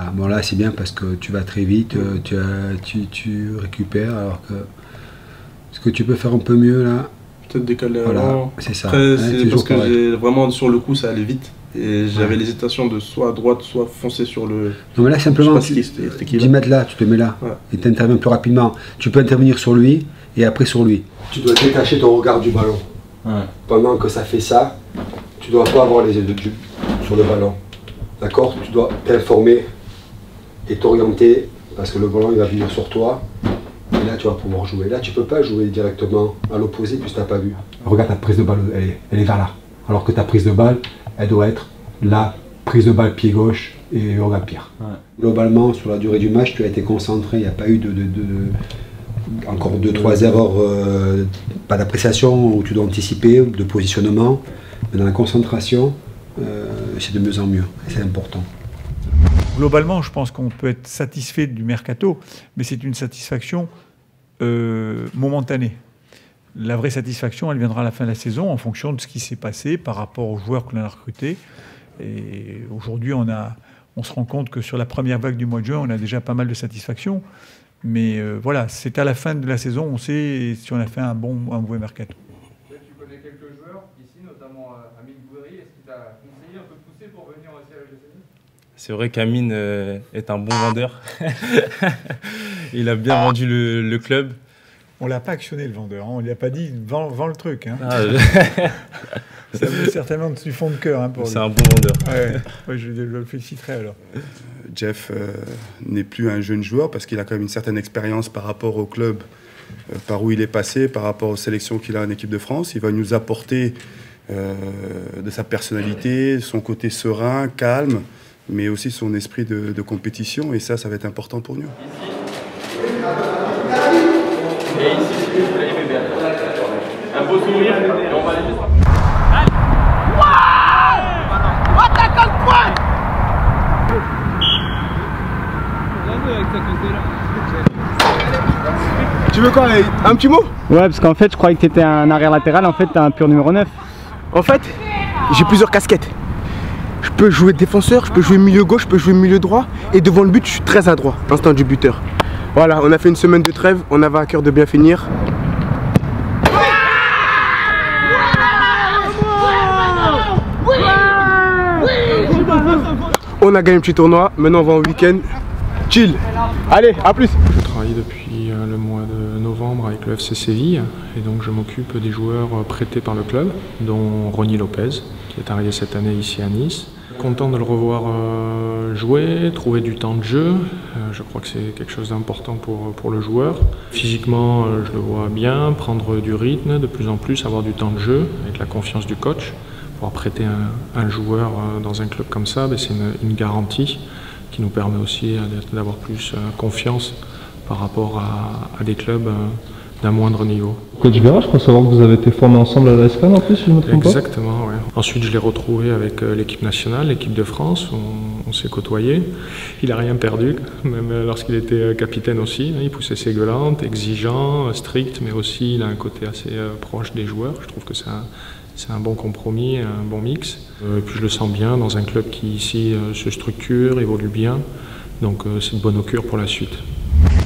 Voilà, bon là c'est bien parce que tu vas très vite, tu récupères, alors que ce que tu peux faire un peu mieux là. Peut-être décaler voilà, avant. c'est ça. Après, c'est parce que correct. vraiment sur le coup ça allait vite. Et j'avais l'hésitation de soit à droite, soit foncer sur le... Non mais là simplement, je sais pas 10 mètres là, tu te mets là, et tu interviens plus rapidement. Tu peux intervenir sur lui, et après sur lui. Tu dois détacher ton regard du ballon. Pendant que ça fait ça, tu dois pas avoir les yeux sur le ballon. D'accord? Tu dois t'informer et t'orienter, parce que le ballon il va venir sur toi. Et là, tu vas pouvoir jouer. Là, tu peux pas jouer directement à l'opposé puisque tu n'as pas vu. Regarde ta prise de balle, elle est vers là. Alors que ta prise de balle, elle doit être là, prise de balle pied gauche et regard pire. Globalement, sur la durée du match, tu as été concentré. Il n'y a pas eu encore 2-3 erreurs, pas d'appréciation où tu dois anticiper, de positionnement. Mais dans la concentration, c'est de mieux en mieux. C'est important. Globalement, je pense qu'on peut être satisfait du mercato, mais c'est une satisfaction momentanée. La vraie satisfaction, elle viendra à la fin de la saison en fonction de ce qui s'est passé par rapport aux joueurs que l'on a recrutés. Et aujourd'hui, on se rend compte que sur la première vague du mois de juin, on a déjà pas mal de satisfaction. Mais voilà, c'est à la fin de la saison, on sait si on a fait un mauvais mercato. Tu connais quelques joueurs ici, notamment Amine Gouiri. Est-ce qu'il t'a conseillé un peu poussé pour venir aussi à l'OGC Nice? C'est vrai qu'Amine est un bon vendeur. Il a bien vendu le club. On ne l'a pas actionné, le vendeur. Hein. On ne lui a pas dit vends le truc. Hein. Ça venait certainement du fond de cœur. C'est un bon vendeur. Ouais, je le féliciterai alors. Jeff n'est plus un jeune joueur parce qu'il a quand même une certaine expérience par rapport au club, par où il est passé, par rapport aux sélections qu'il a en équipe de France. Il va nous apporter de sa personnalité, son côté serein, calme, mais aussi son esprit de compétition. Et ça va être important pour nous. Et ici, vous l'avez fait bien. Un beau sourire, et on va aller juste. Allez! Waouh! Attaquant de pointe! Tu veux quoi? Un petit mot? Ouais, parce qu'en fait, je croyais que tu étais un arrière latéral, en fait, tu es un pur numéro 9. En fait, j'ai plusieurs casquettes. Je peux jouer défenseur, je peux jouer milieu gauche, je peux jouer milieu droit. Et devant le but, je suis très adroit, instinct du buteur. Voilà, on a fait une semaine de trêve, on avait à cœur de bien finir. On a gagné un petit tournoi, maintenant on va en week-end. Chill. Allez, à plus. Je travaille depuis le mois de novembre avec le FC Séville et donc je m'occupe des joueurs prêtés par le club, dont Ronny Lopez, qui est arrivé cette année ici à Nice. Content de le revoir jouer, trouver du temps de jeu. Je crois que c'est quelque chose d'important pour le joueur. Physiquement, je le vois bien, prendre du rythme, de plus en plus avoir du temps de jeu, avec la confiance du coach. Pouvoir prêter un joueur dans un club comme ça, c'est une garantie qui nous permet aussi d'avoir plus confiance par rapport à des clubs d'un moindre niveau. Coach Vera, je crois savoir que vous avez été formés ensemble à la SCAN en plus, si je ne me trompe pas. Exactement, oui. Ensuite, je l'ai retrouvé avec l'équipe nationale, l'équipe de France, on s'est côtoyés. Il n'a rien perdu, même lorsqu'il était capitaine aussi. Il poussait ses gueulantes, exigeant, strict, mais aussi il a un côté assez proche des joueurs. Je trouve que c'est un bon compromis, un bon mix. Et puis je le sens bien dans un club qui ici se structure, évolue bien. Donc c'est de bon augure pour la suite.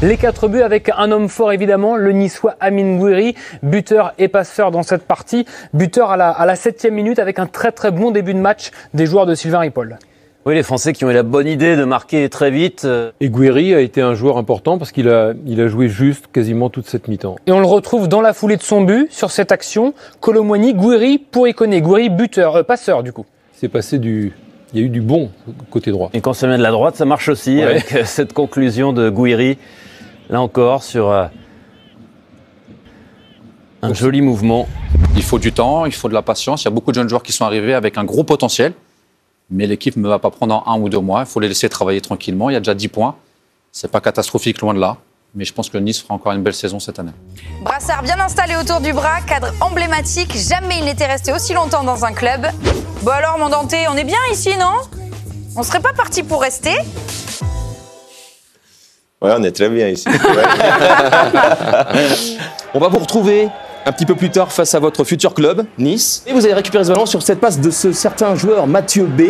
Les 4 buts avec un homme fort évidemment, le Niçois Amine Gouiri, buteur et passeur dans cette partie. Buteur à la 7e minute avec un très bon début de match des joueurs de Sylvain Ripoll. Oui, les Français qui ont eu la bonne idée de marquer très vite. Et Gouiri a été un joueur important parce qu'il a joué juste quasiment toute cette mi-temps. Et on le retrouve dans la foulée de son but, sur cette action. Kolo Muani, Gouiri pour Ikoné. Gouiri buteur, passeur du coup. C'est passé il y a eu du bon côté droit. Et quand ça vient de la droite, ça marche aussi avec cette conclusion de Gouiri. Là encore, sur un joli mouvement. Il faut du temps, il faut de la patience. Il y a beaucoup de jeunes joueurs qui sont arrivés avec un gros potentiel. Mais l'équipe ne va pas prendre en 1 ou 2 mois. Il faut les laisser travailler tranquillement. Il y a déjà 10 points. Ce n'est pas catastrophique, loin de là. Mais je pense que Nice fera encore une belle saison cette année. Brassard bien installé autour du bras, cadre emblématique. Jamais il n'était resté aussi longtemps dans un club. Bon alors, mon Danté, on est bien ici, non? On serait pas parti pour rester? Ouais, on est très bien ici. On va vous retrouver un petit peu plus tard face à votre futur club, Nice. Et vous allez récupérer ce ballon sur cette passe de ce certain joueur, Mathieu B.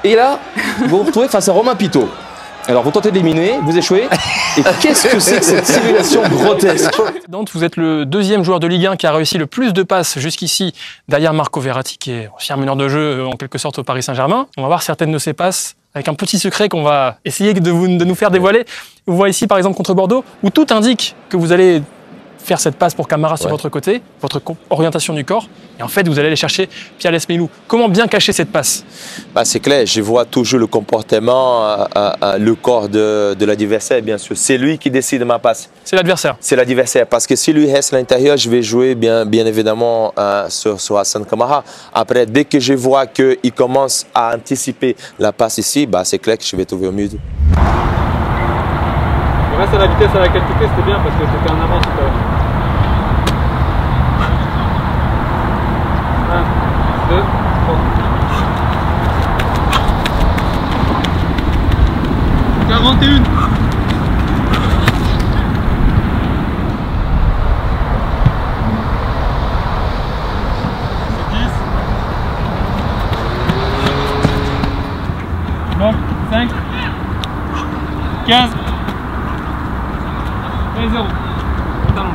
Et là, vous vous retrouvez face à Romain Pitot. Alors vous tentez d'éliminer, vous échouez. Et qu'est-ce que c'est que cette simulation grotesque? Donc vous êtes le deuxième joueur de Ligue 1 qui a réussi le plus de passes jusqu'ici, derrière Marco Verratti, qui est ancien meneur de jeu en quelque sorte au Paris Saint-Germain. On va voir certaines de ces passes avec un petit secret qu'on va essayer de nous faire dévoiler. Vous voyez ici par exemple contre Bordeaux, où tout indique que vous allez faire cette passe pour Camara sur votre côté, votre orientation du corps, et en fait vous allez aller chercher Pierre Lesmelou. Comment bien cacher cette passe? C'est clair, je vois toujours le comportement, le corps de l'adversaire, bien sûr. C'est lui qui décide de ma passe. C'est l'adversaire? C'est l'adversaire, parce que si lui reste à l'intérieur, je vais jouer bien évidemment sur Hassan Camara. Après, dès que je vois qu'il commence à anticiper la passe ici, c'est clair que je vais trouver au mieux. Grâce à la vitesse à laquelle tu fais, c'était bien parce que c'était en avance tout à l'heure. 1, 2, 3. 41. C'est 10. 9, 5, 15. 0. Talon.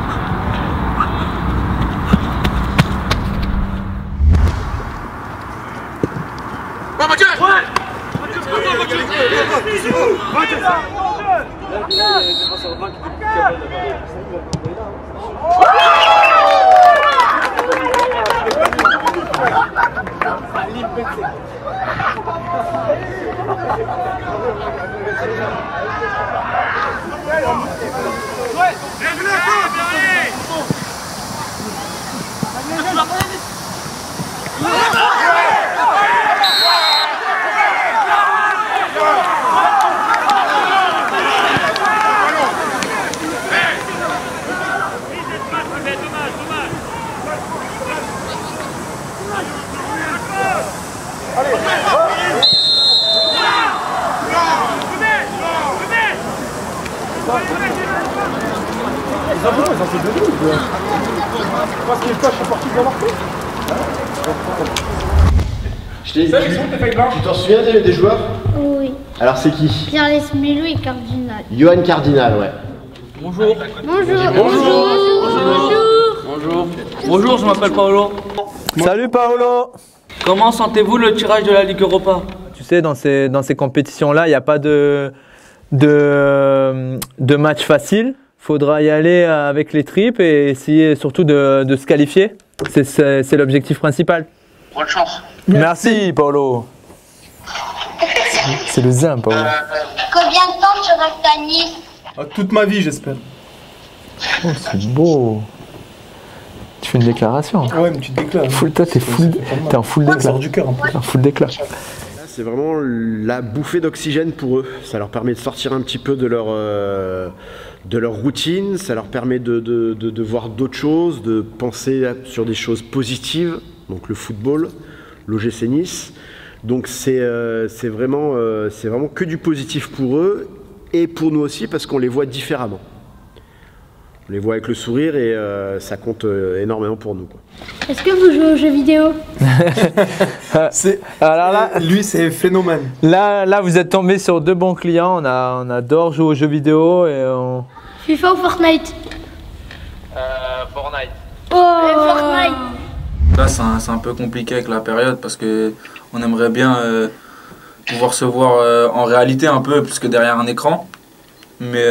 Tu t'en souviens des joueurs? Oui. Alors c'est qui? Pierre Lesmelou et Cardinal. Johan Cardinal, ouais. Bonjour. Bonjour. Bonjour. Bonjour. Bonjour, je m'appelle Paolo. Salut Paolo. Comment sentez-vous le tirage de la Ligue Europa? Tu sais, dans ces compétitions-là, il n'y a pas de match facile. Faudra y aller avec les tripes et essayer surtout de se qualifier. C'est l'objectif principal. Bonne chance. Merci Paolo. C'est le zin, Paolo. Combien de temps tu restes à Nice? Toute ma vie, j'espère. Oh, c'est beau. Tu fais une déclaration. Ah ouais, mais tu te déclares. T'es en full déclat. Ça sort du cœur en plus. En full déclat. C'est vraiment la bouffée d'oxygène pour eux. Ça leur permet de sortir un petit peu de leur routine, ça leur permet de voir d'autres choses, de penser sur des choses positives, donc le football, l'OGC Nice. Donc c'est vraiment que du positif pour eux et pour nous aussi parce qu'on les voit différemment. On les voit avec le sourire et ça compte énormément pour nous, quoi. Est-ce que vous jouez aux jeux vidéo? Alors là, lui, c'est phénomène. Là, vous êtes tombé sur deux bons clients. On adore jouer aux jeux vidéo et on... FIFA ou Fortnite? Fortnite. Oh, Fortnite. Là, c'est un peu compliqué avec la période parce que on aimerait bien pouvoir se voir en réalité un peu plus que derrière un écran. Mais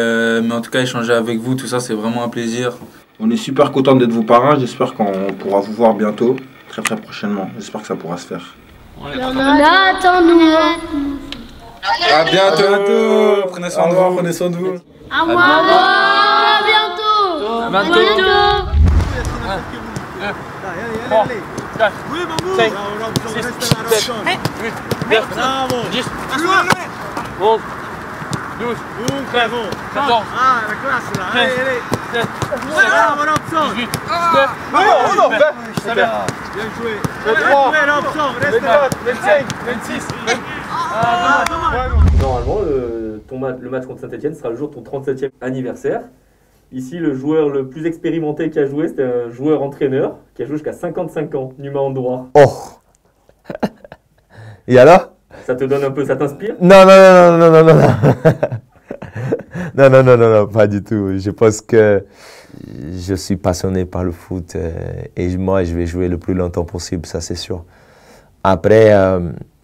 en tout cas, échanger avec vous, tout ça, c'est vraiment un plaisir. On est super content d'être vos parrains. J'espère qu'on pourra vous voir bientôt, très prochainement. J'espère que ça pourra se faire. Attends-nous. À bientôt. Prenez soin de vous. Prenez soin de vous. À moi. À bientôt. À bientôt. 3, 4, 5, 6, 7, 8, 9, 10, 11, 12, 13, 14, Ah, la classe là, 15, allez, 17, bravo l'option, 18, 19, très bien joué, 23, l'option, 24, 25, 26, Normalement, le match contre Saint-Etienne sera le jour de ton 37e anniversaire. Ici, le joueur le plus expérimenté qui a joué, c'était un joueur-entraîneur qui a joué jusqu'à 55 ans, numéro droit. Oh. Et alors? Ça te donne un peu, ça t'inspire? Non, non, non, non, non, non, non. Non, non, non, non, non, pas du tout. Je pense que je suis passionné par le foot et moi, je vais jouer le plus longtemps possible, ça c'est sûr. Après,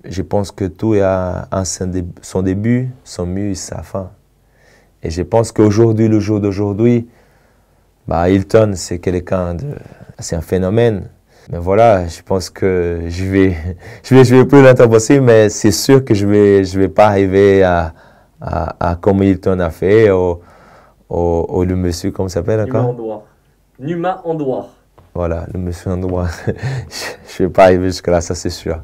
je pense que tout a son début, son milieu et sa fin. Et je pense qu'aujourd'hui, le jour d'aujourd'hui, bah, Hilton, c'est quelqu'un de... C'est un phénomène. Mais voilà, je pense que je vais jouer le plus longtemps possible, mais c'est sûr que je vais pas arriver à comme Hilton a fait, ou le monsieur, comment ça s'appelle encore? Numa Andoir. Voilà, le monsieur Andoir. Je vais pas arriver jusque-là, ça c'est sûr.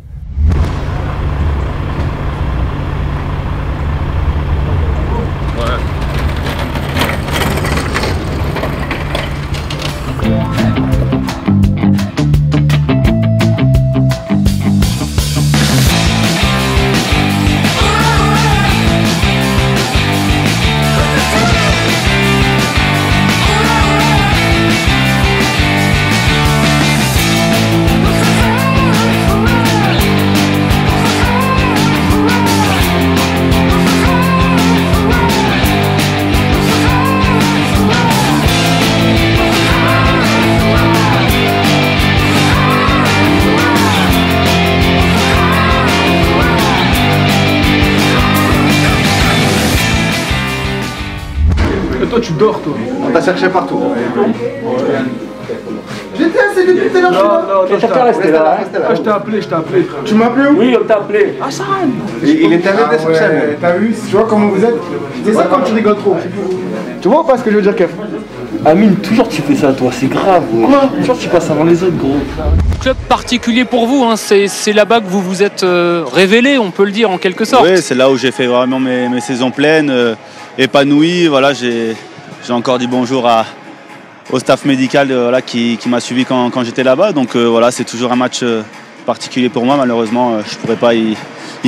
Toi tu dors toi. On t'a cherché partout. J'étais assez depuis tout à l'heure. Non, je t'ai resté là. Je t'ai appelé, Tu m'as appelé où? Oui, on t'a appelé. Hassan. Il était avec des sociales. T'as vu? Tu vois comment vous êtes? C'est ça quand tu rigoles trop. Tu vois pas ce que je veux dire, Kev? Amine, toujours tu fais ça toi, c'est grave. Quoi? Toujours tu passes avant les autres, gros. Club particulier pour vous, hein. C'est là-bas que vous vous êtes révélé, on peut le dire en quelque sorte. Oui, c'est là où j'ai fait vraiment mes saisons pleines, épanoui. Voilà, j'ai encore dit bonjour au staff médical voilà, qui m'a suivi quand j'étais là-bas. Donc voilà, c'est toujours un match particulier pour moi. Malheureusement, je ne pourrais pas y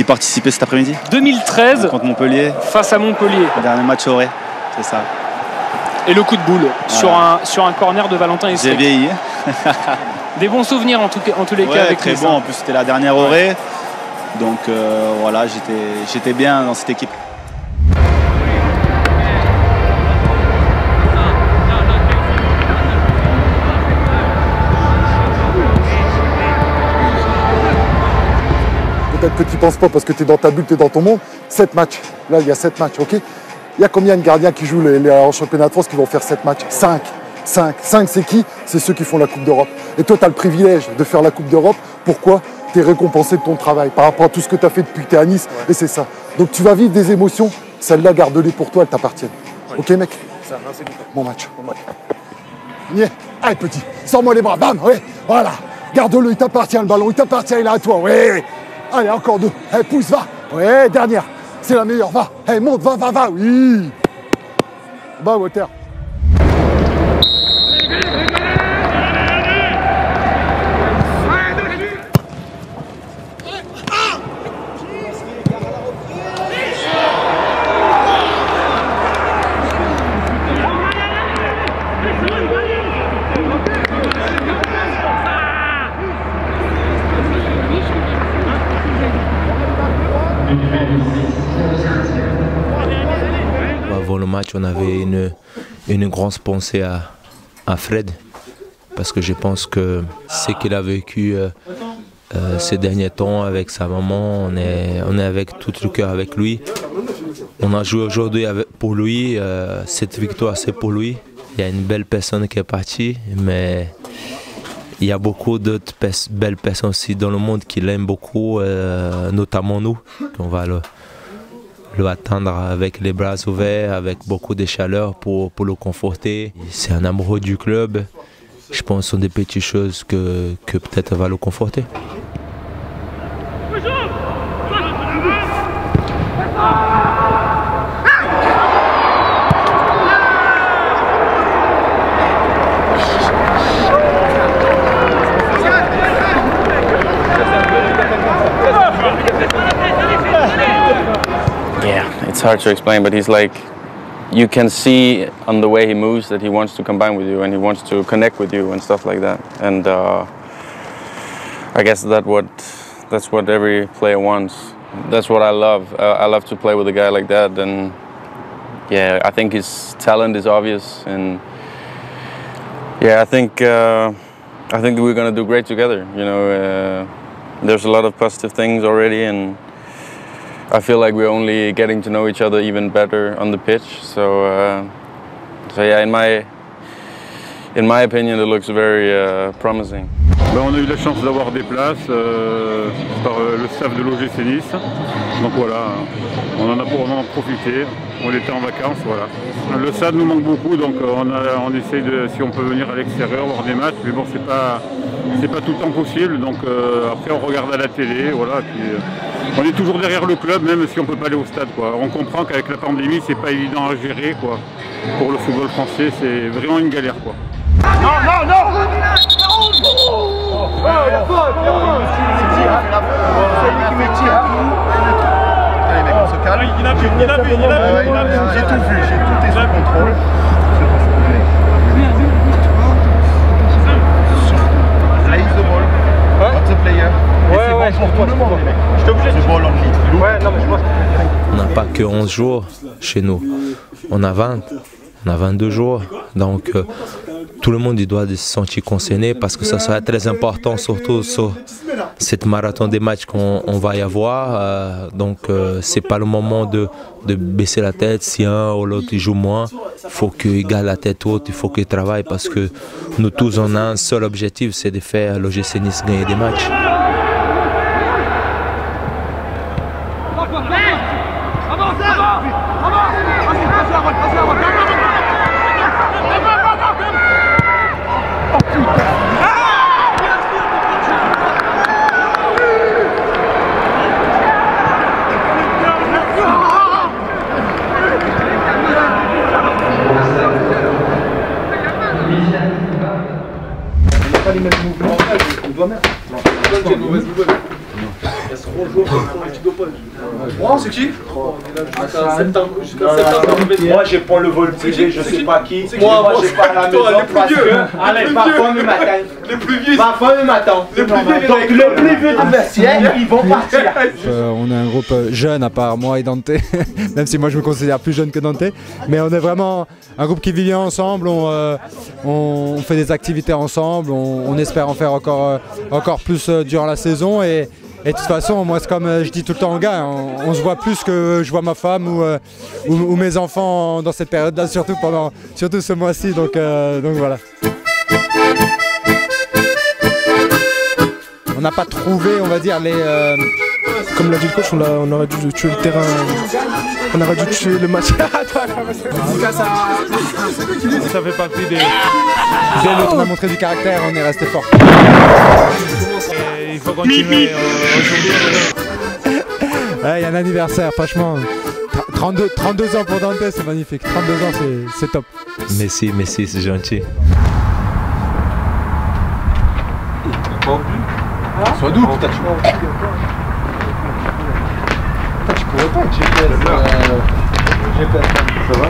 participer cet après-midi. 2013 contre Montpellier. Face à Montpellier. Dernier match au Ré, c'est ça. Et le coup de boule sur un corner de Valentin Estec. J'ai vieilli. Des bons souvenirs en tous les cas avec très bon. En plus, c'était la dernière au Ré. Donc voilà, j'étais bien dans cette équipe. Peut-être que tu ne penses pas parce que tu es dans ta bulle, tu es dans ton monde. 7 matchs. Là, il y a 7 matchs, ok? Il y a combien de gardiens qui jouent en championnat de France qui vont faire 7 matchs? 5. 5, c'est qui? C'est ceux qui font la Coupe d'Europe. Et toi, tu as le privilège de faire la Coupe d'Europe. Pourquoi? Tu es récompensé de ton travail par rapport à tout ce que tu as fait depuis que tu es à Nice. Ouais. Et c'est ça. Donc tu vas vivre des émotions. Celles-là, garde-les pour toi, elles t'appartiennent. Ouais. Ok, mec? Ça, bon match. Bon match. Yeah. Allez, petit, sors-moi les bras. Bam, oui. Voilà. Garde-le, il t'appartient le ballon. Il t'appartient, il est à toi. Oui. Allez, encore 2. Allez, pousse, va. Ouais, dernière. C'est la meilleure, va. Allez, monte, va. Oui. Va, Water. Avant le match, on avait une grande pensée à Fred, parce que je pense que ce qu'il a vécu ces derniers temps avec sa maman, on est avec tout le cœur avec lui. On a joué aujourd'hui pour lui, cette victoire c'est pour lui. Il y a une belle personne qui est partie, mais il y a beaucoup d'autres belles personnes aussi dans le monde qui l'aiment beaucoup, notamment nous. On va le attendre avec les bras ouverts, avec beaucoup de chaleur pour le conforter. C'est un amoureux du club. Je pense que ce sont des petites choses que peut-être va le conforter. It's hard to explain, but he's like, you can see on the way he moves that he wants to combine with you and he wants to connect with you and stuff like that. And I guess that's what every player wants. that's what I love. I love to play with a guy like that, and yeah, I think his talent is obvious, and yeah, I think we're gonna do great together. You know, there's a lot of positive things already, and I feel like we're only getting to know each other even better on the pitch. So yeah, in my opinion, it looks very promising. Ben, on a eu la chance d'avoir des places par le staff de l'OGC Nice. Donc voilà, on en a profité. On était en vacances, voilà. Le stade nous manque beaucoup, donc on essaye de, si on peut venir à l'extérieur, voir des matchs, mais bon, c'est pas tout le temps possible. Donc après, on regarde à la télé, voilà. Puis, on est toujours derrière le club, même si on peut pas aller au stade, quoi. On comprend qu'avec la pandémie, c'est pas évident à gérer, quoi. Pour le football français, c'est vraiment une galère, quoi. Non, non, non! Allez mec, on se calme. Il a vu. J'ai tout vu, j'ai tout été sous contrôle. Place the ball. Not the player. Ouais, c'est bon pour tout le monde, mec. Je t'ai obligé de ball en lead. Ouais, non mais je vois. On n'a pas que 11 jours chez nous. On a 20, on a 22 jours. Donc tout le monde il doit se sentir concerné parce que ça sera très important, surtout sur cette marathon des matchs qu'on va y avoir. Donc c'est pas le moment de baisser la tête. Si un ou l'autre joue moins, il faut qu'il garde la tête haute, il faut qu'il travaille parce que nous tous on a un seul objectif, c'est de faire l'OGC Nice gagner des matchs. Pas les mêmes mouvements, on doit mettre. C'est une mauvaise nouvelle. Il y a 3 jours antidopage. C'est qui? Moi j'ai pas le vol privé, je sais pas qui. Moi j'ai pas la maison parce que. Allez, parfois me matin. Les plus vieux. Parfois me matin. Les plus vieux. Donc les plus vieux du vestiaire, ils vont partir. On est un groupe jeune à part moi et Dante, même si moi je me considère plus jeune que Dante. Mais on est vraiment un groupe qui vit bien ensemble, on fait des activités ensemble, on espère en faire encore plus durant la saison. Et de toute façon, moi c'est comme je dis tout le temps aux gars, on se voit plus que je vois ma femme ou mes enfants dans cette période-là, surtout ce mois-ci, donc voilà. On n'a pas trouvé, on va dire, comme l'a dit le coach, on aurait dû tuer le terrain, on aurait dû tuer le match. Ça fait partie des... On a montré du caractère, on est resté fort. Et il faut continuer aujourd'hui. Il y a un anniversaire, franchement. 32 ans pour Dante, c'est magnifique. 32 ans, c'est top. Merci, c'est gentil. Sois doux, putain, tu pourrais pas avec GPS. Ça va?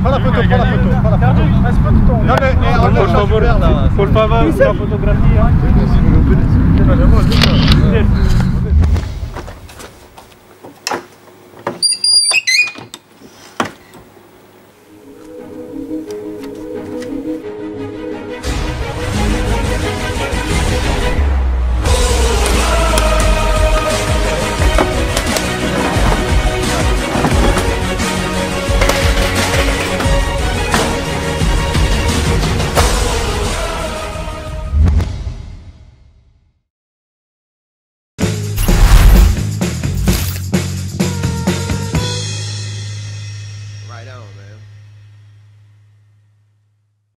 Prends la photo. Non mais, pour favor, la photographie.